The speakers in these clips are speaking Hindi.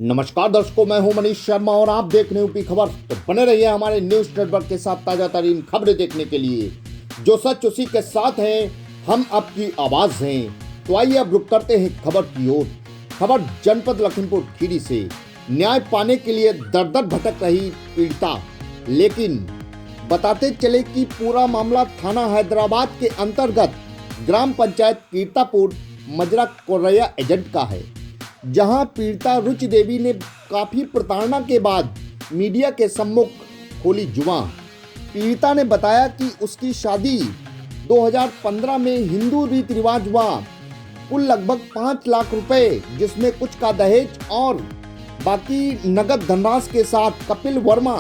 नमस्कार दर्शकों, मैं हूं मनीष शर्मा और आप देख रहे हैं यूपी खबर। तो बने रहिए हमारे न्यूज नेटवर्क के साथ ताजा तरीन खबरें देखने के लिए। जो सच उसी के साथ है, हम आपकी आवाज हैं। तो आइए अब रुक करते हैं खबर की ओर। खबर जनपद लखीमपुर खीरी से। न्याय पाने के लिए दर दर भटक रही पीड़िता, लेकिन बताते चले कि पूरा मामला थाना हैदराबाद के अंतर्गत ग्राम पंचायत कीर्तापुर मजरा कोरैया एजेंट का है, जहां पीड़िता रुचि देवी ने काफी प्रताड़ना के बाद मीडिया के सम्मुख खोली जुबां। पीड़िता ने बताया कि उसकी शादी 2015 में हिंदू रीति रिवाज हुआ। कुल लगभग 5 लाख रुपए, जिसमें कुछ का दहेज और बाकी नगद धनराशि के साथ कपिल वर्मा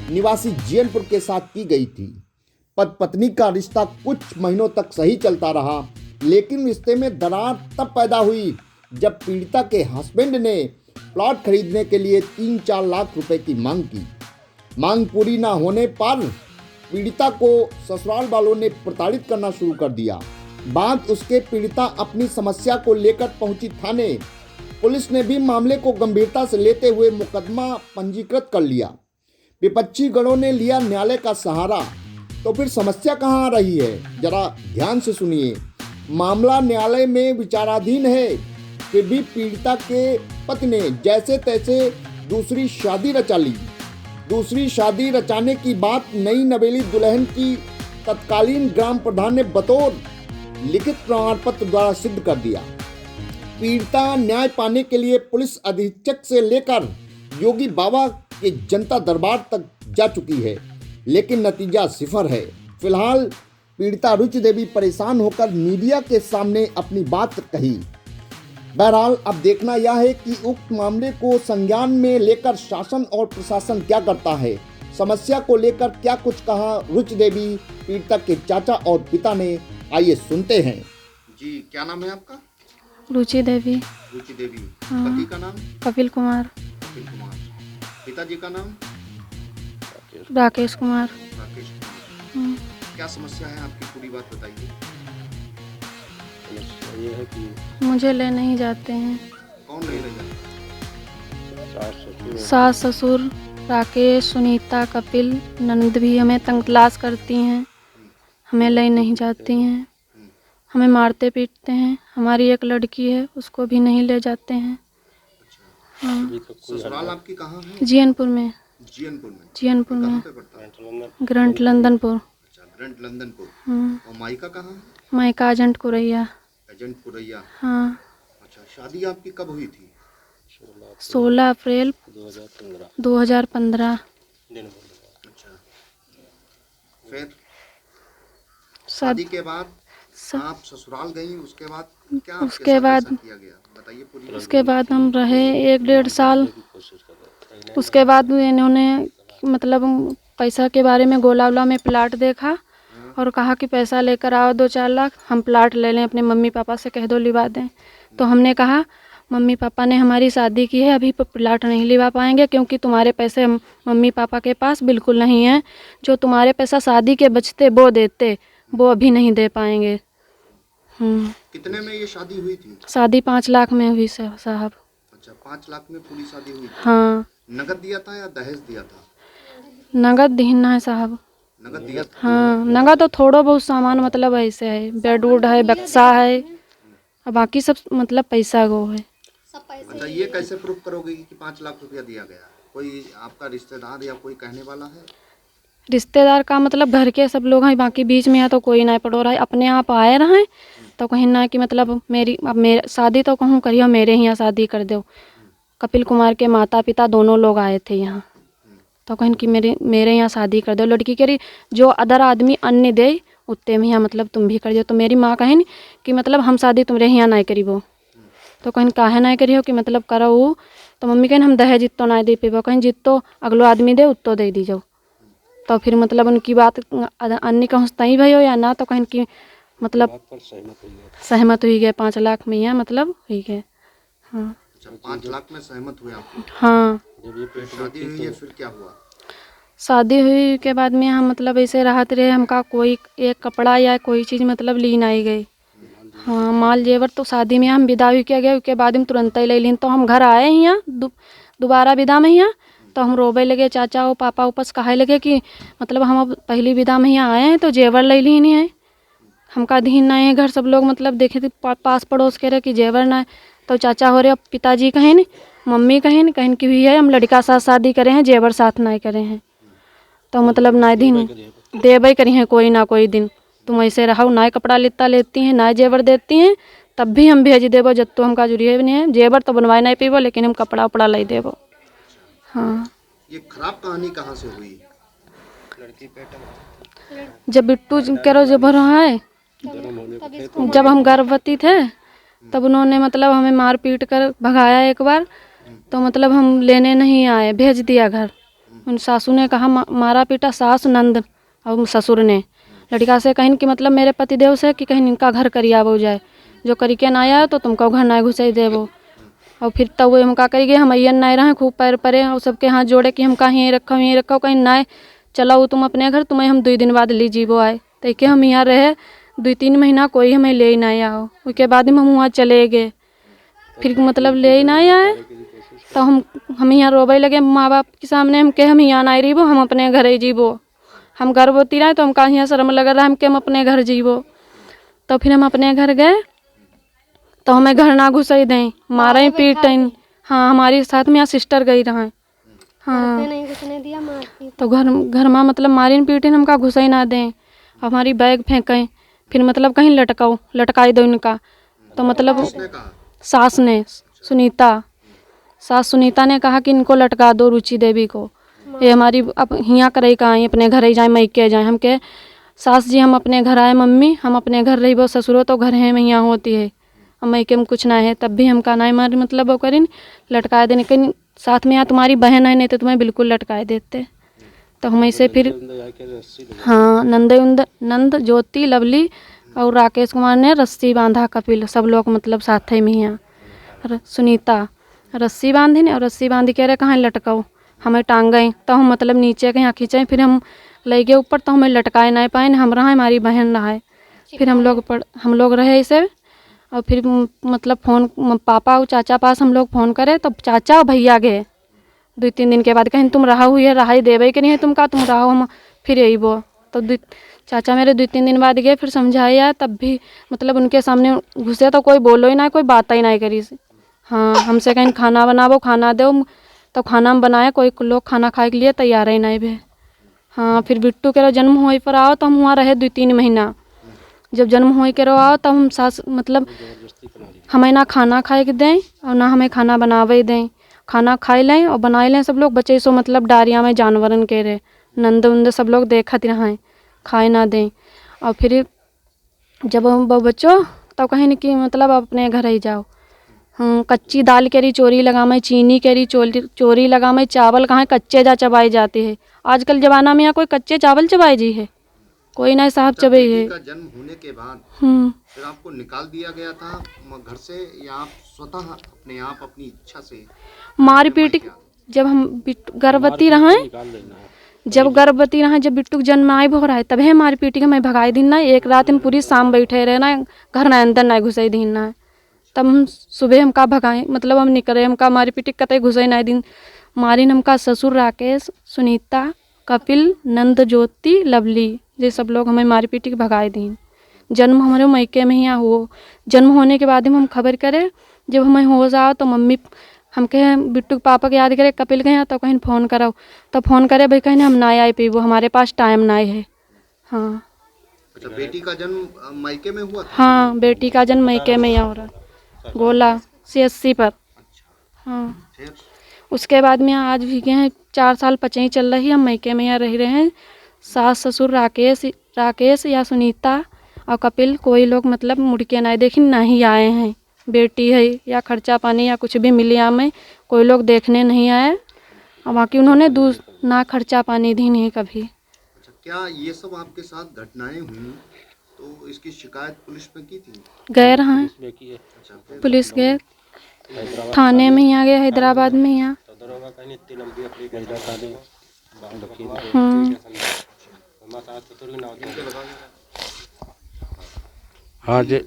निवासी जीएनपुर के साथ की गई थी। पति पत्नी का रिश्ता कुछ महीनों तक सही चलता रहा, लेकिन रिश्ते में दरार तब पैदा हुई जब पीड़िता के हस्बैंड ने प्लॉट खरीदने के लिए 3-4 लाख रुपए की मांग की। मांग पूरी ना होने पर पीड़िता को ससुराल वालों ने प्रताड़ित करना शुरू कर दिया। बाद उसके पीड़िता अपनी समस्या को लेकर पहुंची थाने। पुलिस ने भी मामले को गंभीरता से लेते हुए मुकदमा पंजीकृत कर लिया। विपक्षी गणों ने लिया न्यायालय का सहारा। तो फिर समस्या कहां आ रही है, जरा ध्यान से सुनिए। मामला न्यायालय में विचाराधीन है, फिर भी पीड़िता के पति ने जैसे तैसे दूसरी शादी रचा ली। दूसरी शादी रचाने की बात नई नवेली दुल्हन की तत्कालीन ग्राम प्रधान ने बतौर लिखित प्रमाण पत्र द्वारा सिद्ध कर दिया। पीड़िता न्याय पाने के लिए पुलिस अधीक्षक से लेकर योगी बाबा के जनता दरबार तक जा चुकी है, लेकिन नतीजा सिफर है। फिलहाल पीड़िता रुचि देवी परेशान होकर मीडिया के सामने अपनी बात कही। बहरहाल अब देखना यह है कि उक्त मामले को संज्ञान में लेकर शासन और प्रशासन क्या करता है। समस्या को लेकर क्या कुछ कहा रुचि देवी पीड़िता के चाचा और पिता ने, आइए सुनते हैं। जी, क्या नाम है आपका? रुचि देवी। रुचि देवी। हाँ। पति का नाम? कपिल कुमार। कपिल कुमार। पिताजी का नाम? राकेश कुमार। राकेश कुमार। क्या समस्या है आपकी, पूरी बात बताइए। ये है कि मुझे ले नहीं जाते हैं। कौन ले जाता? सास ससुर राकेश, सुनीता, कपिल, ननद भी हमें तंग तलाश करती हैं। हमें ले नहीं जाती हैं, हमें मारते पीटते हैं। हमारी एक लड़की है, उसको भी नहीं ले जाते हैं। हाँ। ससुराल आपकी कहाँ है? जीएनपुर में। जीएनपुर में? जीएनपुर में, कहाँ पे पड़ता है? ग्रंट लंदनपुर। अच्छा, ग्रंट लंदनपुर। हाँ। और मायका कहाँ है? मायका एजेंट कोरैया। Agent Correa. हाँ। अच्छा, शादी आपकी कब हुई थी? 16 अप्रैल 2015। अच्छा, फिर शादी के बाद आप ससुराल गई, उसके बाद क्या आपके उसके साथ बाद ऐसा किया गया, बताइए पूरी। उसके बाद हम रहे 1-1.5 साल। उसके बाद इन्होंने मतलब पैसा के बारे में गोला वोला में प्लाट देखा और कहा कि पैसा लेकर आओ 2-4 लाख, हम प्लाट ले लें, अपने मम्मी पापा से कह दो लिवा दें। तो हमने कहा मम्मी पापा ने हमारी शादी की है, अभी प्लाट नहीं लिवा पाएंगे, क्योंकि तुम्हारे पैसे मम्मी पापा के पास बिल्कुल नहीं हैं। जो तुम्हारे पैसा शादी के बचते वो देते, वो अभी नहीं दे पाएंगे। कितने में ये शादी हुई थी? शादी 5 लाख में हुई साहब। अच्छा, 5 लाख में पूरी शादी हुई थी? हाँ। नगद दिया था या दहेज दिया था? नगद देना है साहब। नगद दिया था? हाँ, नगद तो थोड़ा बहुत सामान मतलब ऐसे है, बेड वुड है, बक्सा है, और बाकी सब मतलब पैसा गो है। अच्छा, ये कैसे प्रूफ करोगे कि 5 लाख रुपया दिया गया? कोई आपका रिश्तेदार या कोई कहने वाला है? रिश्तेदार का मतलब घर के सब लोग हैं, बाकी बीच में या तो कोई नहीं पड़ो रहा है। अपने आप आए रहे तो कहीं ना कि मतलब अब मेरी शादी तो कहूँ करियो, मेरे यहाँ शादी कर दो। कपिल कुमार के माता पिता दोनों लोग आए थे यहाँ, तो कहें कि मेरे यहाँ शादी कर दो। लड़की कह रही जो अदर आदमी अन्य दे उतने में यहाँ मतलब तुम भी कर दो। तो मेरी माँ कहें कि मतलब हम शादी तुम्हारे यहाँ नहीं करीबो। तो कहें काहे नहीं करियो कि मतलब करो वो। तो मम्मी कहें हम दहेज जितो नहीं दे पेबो, कहें जितो अगलो आदमी दे उतो दे दीजो। तो फिर मतलब उनकी बात अन्य कहूँ तई भयो या ना, तो कहें कि मतलब सहमत हुई गए 5 लाख में यहाँ मतलब हुई गए। हाँ। अच्छा, 5 लाख में सहमत हुए आप? हाँ। शादी हुई है, फिर क्या हुआ? शादी हुई के बाद में हम मतलब ऐसे राहत रहे, हमका कोई एक कपड़ा या कोई चीज़ मतलब ली नहीं गई। हाँ माल जेवर तो शादी में हम विदा भी किया गया, उसके बाद हम तुरंत ही ले लीन। तो हम घर आए ही यहाँ दोबारा विदा में यहाँ, तो हम रोवे लगे, चाचा और पापा उपस कहे लगे कि मतलब हम अब पहली विदा में यहाँ आए हैं तो जेवर ले ली नहीं है। हमका धीन नहीं है घर, सब लोग मतलब देखे थे पास पड़ोस के रहे कि जेवर ना है। तो चाचा हो रहे, अब पिताजी कहें मम्मी कहें कि भी है हम लड़का साथ शादी करे हैं, जेवर साथ नहीं करे हैं। तो मतलब ना दिन देवे करी हैं कोई ना कोई दिन, तुम ऐसे रहो, ना कपड़ा लित्ता लेती हैं ना जेवर देती हैं, तब भी हम भेज देवो। जब तो हमका जुड़िए नहीं है, जेवर तो बनवाए नहीं पीबो, लेकिन हम कपड़ा उपड़ा ले देवो। हाँ। ये खराब कहानी कहाँ से हुई? जब बिट्टू करो जब रहा है, जब हम गर्भवती थे तब उन्होंने मतलब हमें मार पीट कर भगाया एक बार। तो मतलब हम लेने नहीं आए, भेज दिया घर। उन सासू ने कहा मारा पीटा सास नंद और ससुर ने लड़का से कहीं कि मतलब मेरे पतिदेव से कि कहीं इनका घर करियावो जाए, जो करी के ना आया तो तुमको घर ना घुसाई देवो। और फिर तब वो हम का करी गए, हम अयन नहीं रहे, खूब पैर परे और सबके हाथ जोड़े कि हम कहीं यहीं रखो कहीं ना चलाओ तुम अपने घर, तुम्हें हम 2 दिन बाद ले जीवो आए। तो के हम यहाँ रहे 2-3 महीना, कोई हमें ले ही नहीं आओ। उसके बाद हम वहाँ चले गए, फिर मतलब ले ही नहीं आए। तो हम यहाँ रोवे लगे माँ बाप के सामने, हम के हम यहाँ नहीं रहीबो, हम अपने घर ही जीवो। हम गर्भवती रहे तो हम कहाँ यहाँ शर्म लग रहा है, हम के हम अपने घर जीवो। तो फिर हम अपने घर गए तो हमें घर ना घुसाई दें, मारे ही पीटें। हाँ हमारी साथ में यहाँ सिस्टर गई रहा। हाँ नहीं घुसने दिया, मारती तो घर में मतलब मारी पीटें, हमका घुसाई ना दें, हमारी बैग फेंकें, फिर मतलब कहीं लटकाई दो इनका। तो मतलब सास ने सास सुनीता ने कहा कि इनको लटका दो रुचि देवी को, ये हमारी अब हियाँ करे का आई अपने घर ही जाए, मैके जाए। हम के सास जी हम अपने घर आए मम्मी, हम अपने घर रही, वो ससुरो तो घर है मैया होती है, अब मैके में कुछ ना है। तब भी हम का नहीं मारी मतलब वो करीन लटका देने, कहीं साथ में यहाँ तुम्हारी बहन है नहीं तो तुम्हें बिल्कुल लटकाए देते। तो हम ऐसे फिर हाँ नंद ज्योति लवली और राकेश कुमार ने रस्सी बांधा, कपिल सब लोग मतलब साथ ही में यहाँ सुनीता रस्सी बांधी ने, और रस्सी बांधी कह रहे कहाँ लटकाओ, हमें टांग गए। तो हम मतलब नीचे के यहाँ खींचे, फिर हम ले गए ऊपर, तो हमें लटकाए नहीं पाए, हम रहा हमारी बहन रहा। फिर हम लोग रहे ऐसे। और फिर मतलब फ़ोन पापा और चाचा पास हम लोग फ़ोन करे, तब चाचा और भैया गए 2-3 दिन के बाद, कहीं तुम रहा हुई है रहा देवे कि नहीं है तुमका, तुम रहो हम फिर यही वो। तो चाचा मेरे 2-3 दिन बाद गए, फिर समझाया, तब भी मतलब उनके सामने घुसे तो कोई बोलो ही ना, कोई बात ही नहीं करी। हाँ हमसे कहीं खाना बनावो, खाना दो, तो खाना हम बनाए, कोई लोग खाना खाए के लिए तैयार ही नहीं भे। हाँ फिर बिट्टू के जन्म हो पर आओ तो हम वहाँ रहे 2-3 महीना। जब जन्म हो के आओ तब हम सास मतलब हमें ना खाना खाए के दें और ना हमें खाना बनावे दें, खाना खाए लें और बनाए लें सब लोग बच्चे सो मतलब डारिया में जानवरन के रहे, नंद उंद सब लोग देखत रहें, खाए ना दें। और फिर जब हम बच्चों तब कहीं कि मतलब अपने घर ही जाओ। कच्ची दाल केरी चोरी लगामे, चीनी केरी चोरी लगामे, चावल कहाँ कच्चे जा चबाई जाते हैं। आजकल जमाना में यहाँ कोई कच्चे चावल चबाए जी है, कोई ना साहब चबे है। का जन्म होने के बाद फिर आपको निकाल दिया गया था घर से, या आप स्वतः अपने आप अपनी इच्छा से मार पीट जब हम गर्भवती रहें, जब बिट्टू जन्म आए भो रहा है तब है मार पीटी के मैं भगाई दिन ना। एक रात हम पूरी शाम बैठे रहे ना, घर ना अंदर ना घुसाई दिन ना। तब हम सुबह हम का भगाए मतलब हम निकले, हम का मारी पीटी कतई घुसाई ना दिन मारिन। हम का ससुर राकेश, सुनीता, कपिल, नंद ज्योति, लवली, ये सब लोग हमें मारी पीटी के भगाए दिन। जन्म हमारे मैके में यहाँ हो, जन्म होने के बाद हम खबर करे, जब हमें हो जाओ तो मम्मी हम कहे बिट्टू के पापा के याद करे, कपिल के यहाँ तो कहीं फ़ोन करो, तो फ़ोन करे भाई कहीं हम ना आए पी, वो हमारे पास टाइम ना है। हाँ अच्छा, बेटी का जन्म मैके में हुआ था? हाँ बेटी का जन्म मैके में यहाँ हो रहा, गोला CSC पर। हाँ उसके बाद में आज भी गए हैं, 4 साल पचई चल रही, हम मैके में यहाँ रह रहे हैं। सास ससुर राकेश या सुनीता और कपिल कोई लोग मतलब मुड़ के ना देखी ना ही आए हैं। बेटी है या खर्चा पानी या कुछ भी मिली हमें, कोई लोग देखने नहीं आए, और बाकी उन्होंने ना खर्चा पानी दी नहीं कभी। अच्छा, क्या ये सब आपके साथ घटनाएं हुई तो इसकी शिकायत पुलिस में की थी? गए रहे पुलिस गए थाने में, यहाँ गए हैदराबाद में यहाँ। हाँ जी,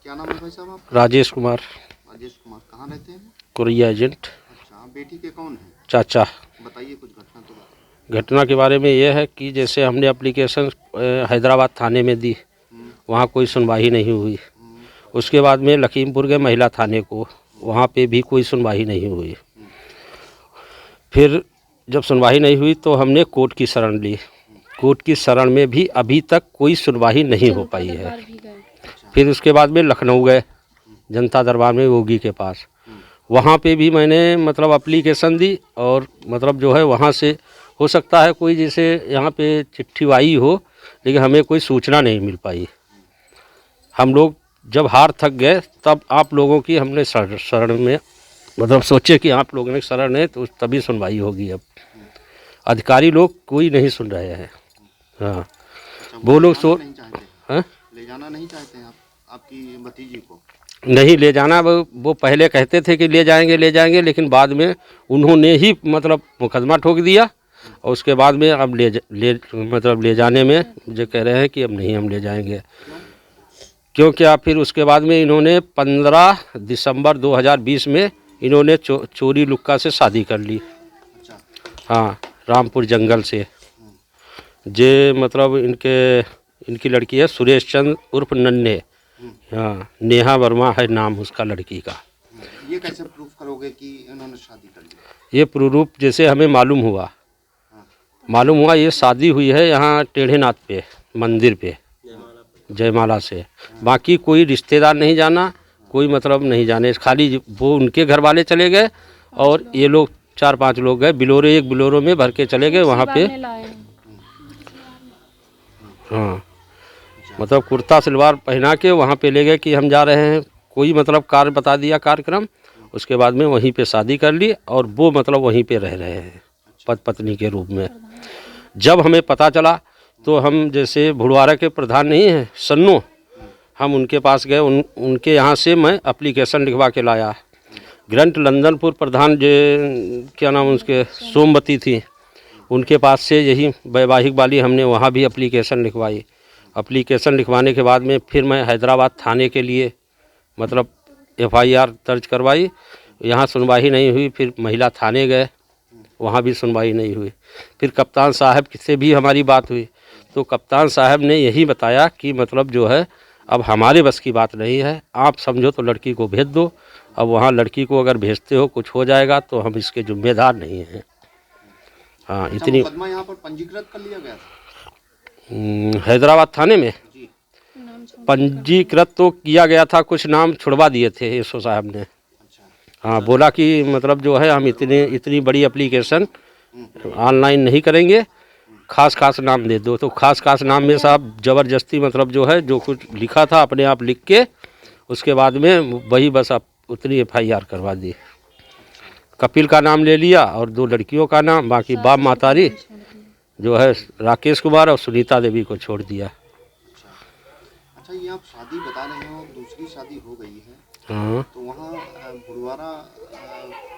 क्या नाम है भाई साहब आपका? राजेश कुमार, राजेश कुमार। कहाँ रहते हैं? कुरिया एजेंट। अच्छा, आप बेटी के कौन है? चाचा। बताइए कुछ घटना तो बताइए। घटना के बारे में यह है कि जैसे हमने एप्लीकेशन हैदराबाद थाने में दी, वहाँ कोई सुनवाई नहीं हुई। उसके बाद में लखीमपुर के महिला थाने को, वहाँ पे भी कोई सुनवाई नहीं हुई। फिर जब सुनवाई नहीं हुई तो हमने कोर्ट की शरण ली। कोर्ट की शरण में भी अभी तक कोई सुनवाई नहीं हो पाई है। फिर उसके बाद में लखनऊ गए, जनता दरबार में योगी के पास। वहाँ पे भी मैंने मतलब एप्लीकेशन दी और मतलब जो है वहाँ से हो सकता है कोई जैसे यहाँ पे चिट्ठी आई हो, लेकिन हमें कोई सूचना नहीं मिल पाई। हम लोग जब हार थक गए तब आप लोगों की हमने शरण में मतलब सोचे कि आप लोगों ने शरण है तो तभी सुनवाई होगी। अब अधिकारी लोग कोई नहीं सुन रहे हैं। हाँ, वो लोग ले जाना नहीं चाहते हैं आपकी भतीजी को? नहीं ले जाना। वो पहले कहते थे कि ले जाएंगे, लेकिन बाद में उन्होंने ही मतलब मुकदमा ठोक दिया और उसके बाद में अब ले जाने में मुझे कह रहे हैं कि अब नहीं हम ले जाएंगे। क्योंकि आप फिर उसके बाद में इन्होंने 15 दिसंबर 2020 में इन्होंने चोरी लुक्का से शादी कर ली। अच्छा। हाँ, रामपुर जंगल से। जे मतलब इनकी लड़की है सुरेश चंद्र उर्फ नन्हे। हाँ, नेहा वर्मा है नाम उसका लड़की का। ये कैसे प्रूफ करोगे कि इन्होंने शादी कर ली? ये प्रूफ जैसे हमें मालूम हुआ ये शादी हुई है यहाँ टेढ़ेनाथ पे मंदिर पे जयमाला से। बाकी कोई रिश्तेदार नहीं जाना, कोई मतलब नहीं जाने। खाली वो उनके घर वाले चले गए और ये लोग 4-5 लोग गए एक बिलोरो में भर के चले गए वहाँ पे। हाँ, मतलब कुर्ता सलवार पहना के वहाँ पे ले गए कि हम जा रहे हैं। कोई मतलब कार्य बता दिया कार्यक्रम, उसके बाद में वहीं पे शादी कर ली और वो मतलब वहीं पे रह रहे हैं पति पत्नी के रूप में। जब हमें पता चला तो हम जैसे भुड़वारा के प्रधान नहीं हैं सन्नो, हम उनके पास गए। उनके यहाँ से मैं एप्लीकेशन लिखवा के लाया। ग्रंट लंदनपुर प्रधान जो क्या नाम उसके सोमवती थी, उनके पास से यही वैवाहिक वाली हमने वहाँ भी एप्लीकेशन लिखवाई। एप्लीकेशन लिखवाने के बाद में फिर मैं हैदराबाद थाने के लिए मतलब FIR दर्ज करवाई। यहाँ सुनवाई नहीं हुई। फिर महिला थाने गए, वहाँ भी सुनवाई नहीं हुई। फिर कप्तान साहब से भी हमारी बात हुई तो कप्तान साहब ने यही बताया कि मतलब जो है अब हमारे बस की बात नहीं है, आप समझो तो लड़की को भेज दो। अब वहाँ लड़की को अगर भेजते हो कुछ हो जाएगा तो हम इसके जिम्मेदार नहीं हैं। हाँ, इतनी मुकदमा यहाँ पर पंजीकृत कर लिया गया था हैदराबाद थाने में पंजीकृत तो किया गया था, कुछ नाम छुड़वा दिए थे एसओ साहब ने। हाँ, बोला कि मतलब जो है हम इतनी बड़ी एप्लीकेशन ऑनलाइन नहीं करेंगे, खास नाम दे दो। तो खास नाम में साहब ज़बरदस्ती मतलब जो है जो कुछ लिखा था अपने आप लिख के उसके बाद में वही बस आप उतनी FIR करवा दी। कपिल का नाम ले लिया और 2 लड़कियों का नाम, बाकी बाप मातारी जो है राकेश कुमार और सुनीता देवी को छोड़ दिया। अच्छा, ये आप शादी बता रहे हो, दूसरी शादी हो गई है। हाँ, तो वहाँ भुड़वारा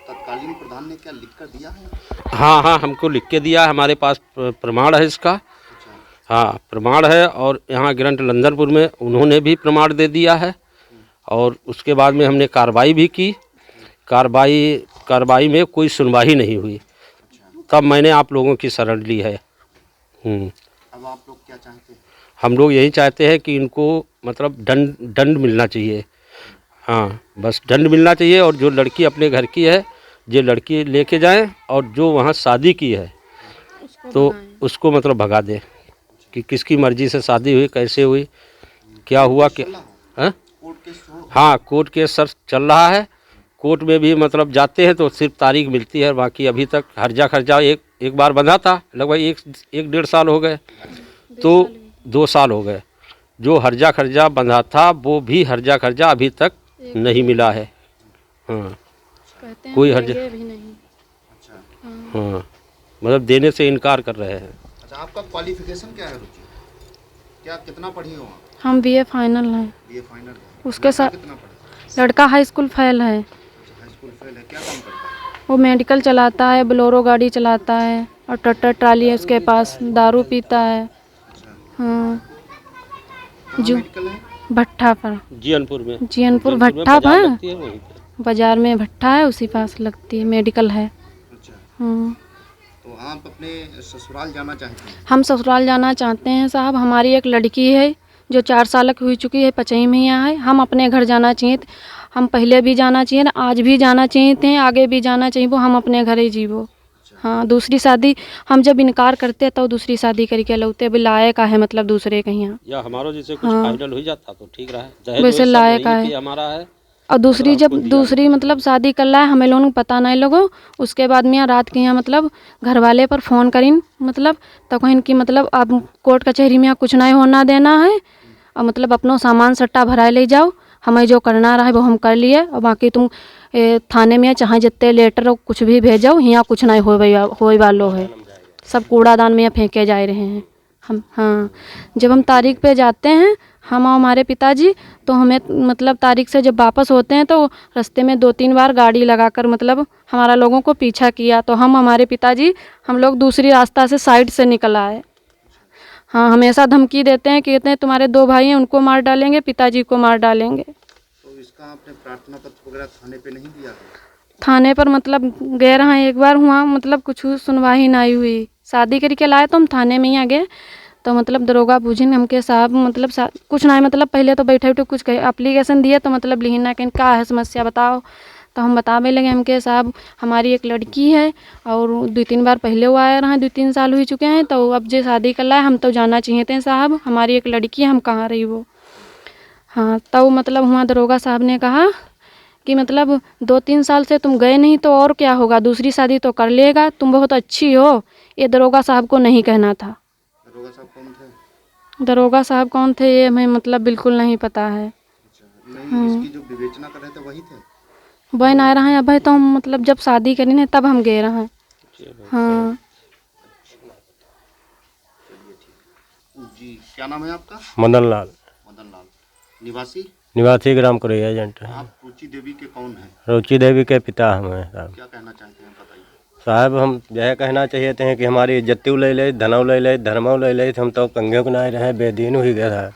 तत्कालीन प्रधान ने क्या लिख कर दिया है? हाँ, हमको लिख के दिया। हमारे पास प्रमाण है इसका। अच्छा। हाँ, प्रमाण है। और यहाँ ग्रंट लंदनपुर में उन्होंने भी प्रमाण दे दिया है। और उसके बाद में हमने कार्रवाई भी की। कार्रवाई में कोई सुनवाई नहीं हुई। तब मैंने आप लोगों की शरण ली है। अब आप लोग क्या चाहते हैं? हम लोग यही चाहते हैं कि इनको मतलब दंड मिलना चाहिए। हाँ, बस दंड मिलना चाहिए। और जो लड़की अपने घर की है जो लड़की लेके जाएं और जो वहाँ शादी की है तो उसको मतलब भगा दें कि किसकी मर्ज़ी से शादी हुई, कैसे हुई, क्या हुआ, क्या। हाँ, कोर्ट केस सर चल रहा है। कोर्ट में भी मतलब जाते हैं तो सिर्फ तारीख मिलती है, बाकी अभी तक हर्जा खर्जा एक बार बंधा था, लगभग 1-1.5 साल हो गए, तो 2 साल हो गए। जो हर्जा खर्जा बंधा था वो भी हर्जा खर्जा अभी तक नहीं मिला है। हाँ, कोई हर्जा भी नहीं। हाँ, मतलब देने से इनकार कर रहे हैं। अच्छा, आपका क्वालिफिकेशन क्या है रुचि? क्या कितना पढ़ी हो आप? हम BA फाइनल हैं। BA फाइनल है। उसके साथ कितना पढ़ा? लड़का हाई स्कूल फेल है। हाई स्कूल फेल है। क्या काम करता है? वो मेडिकल चलाता है, बोलेरो गाड़ी चलाता है और ट्रैक्टर ट्राली है उसके पास, दारू पीता है। हाँ, कहाँ जो मेडिकल है? भट्ठा पर, जीयनपुर में। जीयनपुर में भट्ठा बाजार पर, लगती है वहीं पे। बाजार में भट्ठा है, उसी पास लगती है, मेडिकल है। अच्छा, हम्म। तो आप अपने ससुराल जाना चाहते हैं? हम ससुराल जाना चाहते हैं साहब। हमारी एक लड़की है जो 4 साल की हो चुकी है, 5 महीना है। हम अपने घर जाना चाहिए, हम पहले भी जाना चाहिए ना, आज भी जाना चाहिए थे, आगे भी जाना चाहिए। वो हम अपने घर ही जीवो। हाँ, दूसरी शादी हम जब इनकार करते तो दूसरी शादी करके लौटे। अभी लायक है मतलब दूसरे के यहाँ, या हमारो जैसे कुछ हाँ। फाइनल हो जाता तो ठीक रहा। दहेज वैसे वहेज सब लायक वहीं है। पे हमारा है। और दूसरी मतलब जब हमको दिया दूसरी नहीं। मतलब शादी कर ला है, हमें लोगों को पता नहीं लगो। उसके बाद में यहाँ रात के यहाँ मतलब घर वाले पर फ़ोन करीन, मतलब तो कहीं कि मतलब अब कोर्ट कचहरी में यहाँ कुछ नहीं होना देना है, और मतलब अपनो सामान सट्टा भराए ले जाओ, हमें जो करना रहा है वो हम कर लिए, और बाकी तुम थाने में चाहे जितने लेटर कुछ भी भेजो, यहाँ कुछ नहीं होए वालो है। सब कूड़ादान में यहाँ फेंके जा रहे हैं हम। हाँ, जब हम तारीख पे जाते हैं, हम और हमारे पिताजी, तो हमें मतलब तारीख से जब वापस होते हैं तो रास्ते में 2-3 बार गाड़ी लगाकर मतलब हमारा लोगों को पीछा किया, तो हम हमारे पिताजी हम लोग दूसरी रास्ता से साइड से निकल आए। हाँ, हमेशा धमकी देते हैं, कहते हैं तुम्हारे 2 भाई हैं, उनको मार डालेंगे, पिताजी को मार डालेंगे। तो इसका आपने प्रार्थना पत्र वगैरह थाने पे नहीं दिया है? थाने पर मतलब गए रहा एक बार, हुआ मतलब कुछ सुनवाई नहीं हुई। शादी करके लाए तो हम थाने में ही आ गए, तो मतलब दरोगा पूछें हमके साहब मतलब कुछ नहीं, मतलब पहले तो बैठे उठे कुछ एप्लीकेशन दिए, तो मतलब लिखना ना कहीं क्या है समस्या बताओ, तो हम बतावे लगे हमके साहब हमारी एक लड़की है, और 2-3 बार पहले वो आए रहे, 2-3 साल हो चुके हैं, तो अब जो शादी कर लाए हम तो जाना चाहिए थे साहब, हमारी एक लड़की है, हम कहाँ रही वो। हाँ, तो मतलब हुआ दरोगा साहब ने कहा कि मतलब 2-3 साल से तुम गए नहीं तो और क्या होगा, दूसरी शादी तो कर लेगा, तुम बहुत अच्छी हो। ये दरोगा साहब को नहीं कहना था। दरोगा साहब कौन थे? दरोगा साहब कौन थे ये हमें मतलब बिल्कुल नहीं पता है। अच्छा, नहीं इसकी जो विवेचना कर रहे थे वही थे? वह ना रहे हैं भाई, तो हम मतलब जब शादी करी ना तब हम गए रहे हैं। हाँ जी, क्या नाम है आपका? मदन लाल, मदन लाल, निवासी? निवासी ग्राम कोरैया एजेंट है। आप रुचि देवी के कौन हैं? रुचि देवी के पिता हम हैं साहब। क्या कहना चाहते हैं बताइए। साहब हम यह कहना चाहिए थे कि हमारी इज्जत ले ले, धनव ले ले, धर्मव ले ले, हम तो कंगे को नहीं रहे, बेदीन हुई गए था।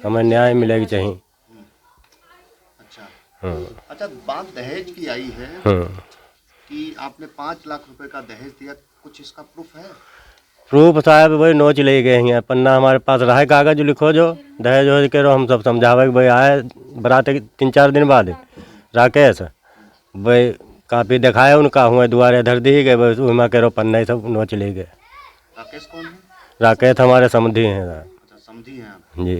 हमें न्याय मिलेगी चाहिए। अच्छा, अच्छा, बात दहेज की आई है कि आपने 5 लाख रुपए का दहेज दिया, कुछ इसका प्रूफ है? प्रूफ साहब वही नोच ले गए हैं, पन्ना हमारे पास रहा है, कागज लिखो जो दहेज वहेज करो, हम सब समझावे भाई आए बरात 3-4 दिन बाद राकेश भाई कापी दिखाए उनका, हुआ दुआरे धर दी गए, बस उमा करो पन्ना ही सब नोच ले गए। राकेश कौन है? राकेश हमारे समधी हैं साहब। अच्छा, समझी हैं आप। जी,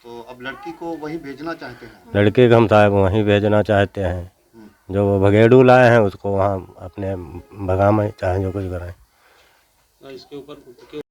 तो अब लड़की को वही भेजना चाहते हैं? लड़के को हम साहब वहीं भेजना चाहते हैं, जो वो भगेड़ू लाए हैं उसको वहाँ अपने भगा में चाहे जो कुछ कराएं। इसके ऊपर